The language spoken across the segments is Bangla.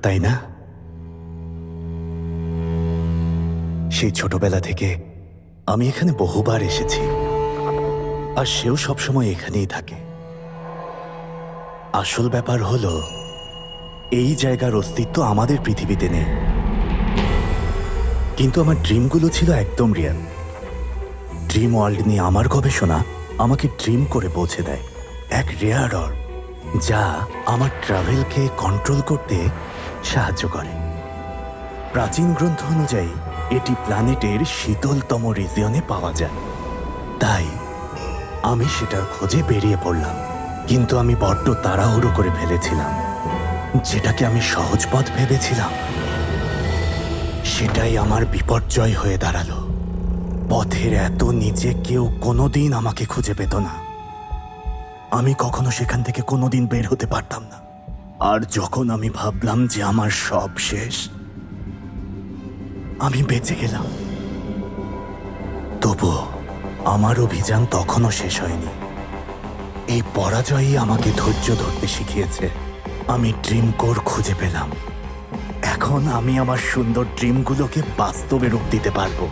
তাই না? সেই ছোটবেলা থেকে আমি এখানে বহুবার এসেছি, আর সেও সবসময় এখানেই থাকে। আসল ব্যাপার হলো, এই জায়গার অস্তিত্ব আমাদের পৃথিবীতে নেই, কিন্তু আমার ড্রিমগুলো ছিল একদম রিয়েল। ড্রিম ওয়ার্ল্ড নিয়ে আমার গবেষণা আমাকে ড্রিম করে পৌঁছে দেয় এক রেয়ার অর্ব, যা আমার ট্রাভেলকে কন্ট্রোল করতে সাহায্য করে। প্রাচীন গ্রন্থ অনুযায়ী এটি প্ল্যানেটের শীতলতম রিজিয়নে পাওয়া যায়, তাই আমি সেটার খোঁজে বেরিয়ে পড়লাম। কিন্তু আমি বড্ড তাড়াহুড়ো করে ফেলেছিলাম। যেটাকে আমি সহজ পথ ভেবেছিলাম, সেটাই আমার বিপর্যয় হয়ে দাঁড়ালো। পথের এত নিচে কেউ কোনোদিন আমাকে খুঁজে পেত না। আমি কখনো সেখান থেকে কোনোদিন বের হতে পারতাম না। আর যখন আমি ভাবলাম যে আমার সব শেষ, আমি বেঁচে গেলাম, তবুও আমার অভিযান তখনও শেষ হয়নি। এই পরাজয়ই আমাকে ধৈর্য ধরতে শিখিয়েছে। আমি ড্রিম কোর খুঁজে পেলাম। এখন আমি আমার সুন্দর ড্রিমগুলোকে বাস্তবে রূপ দিতে পারবো।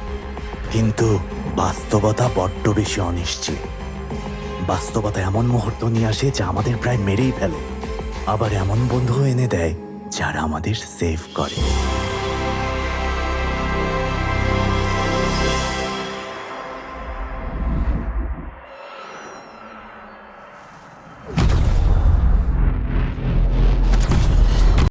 কিন্তু বাস্তবতা বড্ড বেশি অনিশ্চিত। বাস্তবতা এমন মুহূর্ত নিয়ে আসে যা আমাদের প্রায় মেরেই ফেলে, আবার এমন বন্ধু এনে দেয় যারা আমাদের সেভ করে।